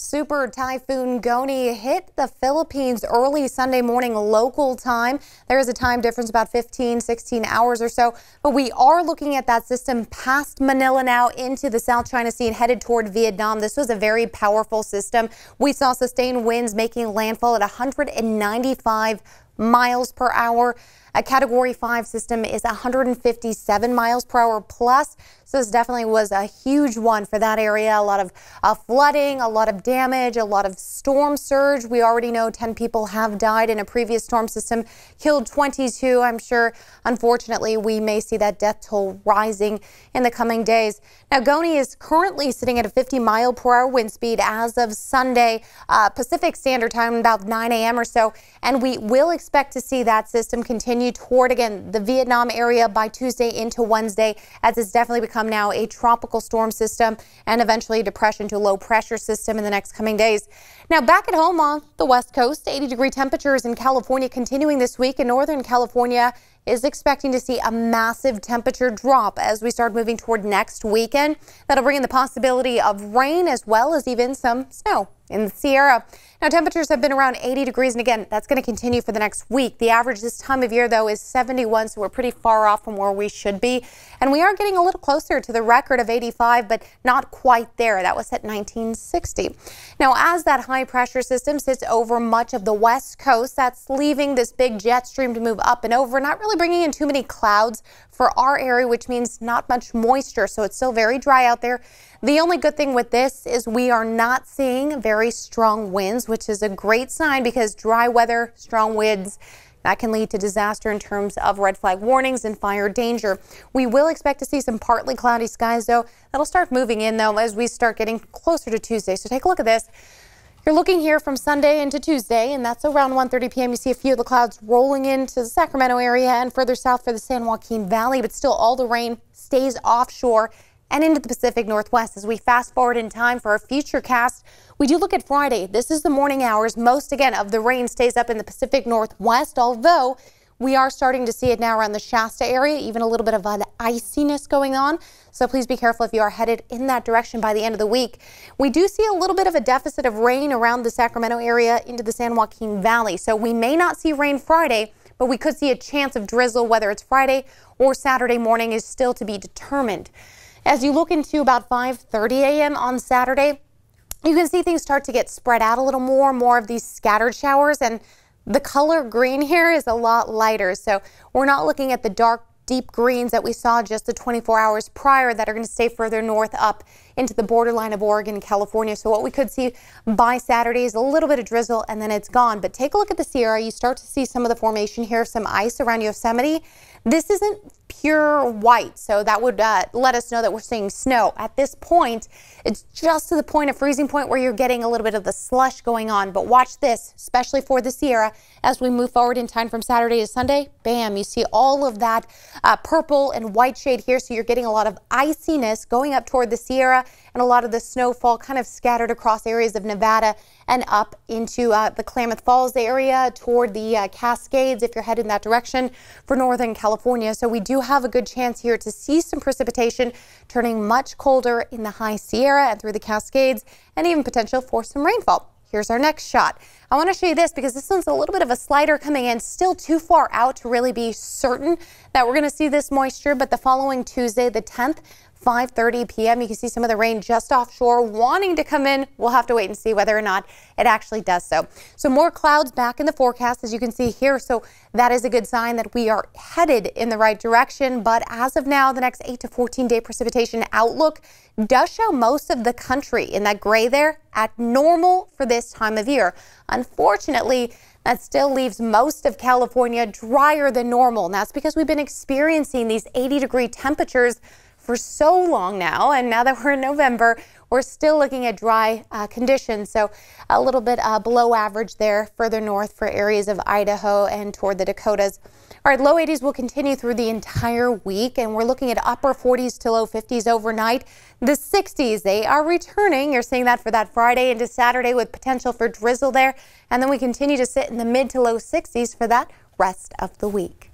Super Typhoon Goni hit the Philippines early Sunday morning local time. There is a time difference about 16 hours or so, but we are looking at that system past Manila now into the South China Sea and headed toward Vietnam. This was a very powerful system. We saw sustained winds making landfall at 195 miles per hour. A Category 5 system is 157 miles per hour plus. So this definitely was a huge one for that area. A lot of flooding, a lot of damage, a lot of storm surge. We already know 10 people have died in a previous storm system, killed 22. I'm sure, unfortunately, we may see that death toll rising in the coming days. Now, Goni is currently sitting at a 50-mile-per-hour wind speed as of Sunday, Pacific Standard Time, about 9 a.m. or so. And we will expect to see that system continue toward, again, the Vietnam area by Tuesday into Wednesday, as it's definitely become now a tropical storm system and eventually a depression to a low pressure system in the next coming days. Now, back at home on the West Coast, 80-degree temperatures in California continuing this week. In Northern California is expecting to see a massive temperature drop as we start moving toward next weekend. That'll bring in the possibility of rain as well as even some snow in the Sierra. Now, temperatures have been around 80 degrees, and again, that's going to continue for the next week. The average this time of year, though, is 71, so we're pretty far off from where we should be. And we are getting a little closer to the record of 85, but not quite there. That was at 1960. Now, as that high pressure system sits over much of the West Coast, that's leaving this big jet stream to move up and over, not really bringing in too many clouds for our area, which means not much moisture, so it's still very dry out there. The only good thing with this is we are not seeing very strong winds, which is a great sign because dry weather, strong winds, that can lead to disaster in terms of red flag warnings and fire danger. We will expect to see some partly cloudy skies, though. That'll start moving in, though, as we start getting closer to Tuesday. So take a look at this. You're looking here from Sunday into Tuesday, and that's around 1:30 p.m. You see a few of the clouds rolling into the Sacramento area and further south for the San Joaquin Valley, but still all the rain stays offshore and into the Pacific Northwest. As we fast forward in time for our future cast, we do look at Friday. This is the morning hours. Most, again, of the rain stays up in the Pacific Northwest, although we are starting to see it now around the Shasta area, even a little bit of an iciness going on. So please be careful if you are headed in that direction by the end of the week. We do see a little bit of a deficit of rain around the Sacramento area into the San Joaquin Valley. So we may not see rain Friday, but we could see a chance of drizzle, whether it's Friday or Saturday morning, is still to be determined. As you look into about 5:30 a.m. on Saturday, you can see things start to get spread out a little more of these scattered showers, and the color green here is a lot lighter. So we're not looking at the dark, deep greens that we saw just the 24 hours prior that are going to stay further north up into the borderline of Oregon and California. So what we could see by Saturday is a little bit of drizzle and then it's gone. But take a look at the Sierra. You start to see some of the formation here, some ice around Yosemite. This isn't pure white, so that would let us know that we're seeing snow. At this point, it's just to the point of freezing point where you're getting a little bit of the slush going on. But watch this, especially for the Sierra, as we move forward in time from Saturday to Sunday. Bam, you see all of that purple and white shade here, so you're getting a lot of iciness going up toward the Sierra and a lot of the snowfall kind of scattered across areas of Nevada and up into the Klamath Falls area toward the Cascades if you're headed in that direction for Northern California. So we do have a good chance here to see some precipitation turning much colder in the high Sierra and through the Cascades, and even potential for some rainfall. Here's our next shot. I want to show you this because this one's a little bit of a slider coming in, still too far out to really be certain that we're going to see this moisture, but the following Tuesday, the 10th, 5:30 p.m. You can see some of the rain just offshore wanting to come in. We'll have to wait and see whether or not it actually does so. So more clouds back in the forecast, as you can see here. So that is a good sign that we are headed in the right direction. But as of now, the next 8 to 14-day precipitation outlook does show most of the country in that gray there at normal for this time of year. Unfortunately, that still leaves most of California drier than normal. And that's because we've been experiencing these 80-degree temperatures for so long now, and now that we're in November, we're still looking at dry conditions, so a little bit below average there further north for areas of Idaho and toward the Dakotas. All right, low 80s will continue through the entire week, and we're looking at upper 40s to low 50s overnight. The 60s, they are returning. You're seeing that for that Friday into Saturday with potential for drizzle there, and then we continue to sit in the mid to low 60s for that rest of the week.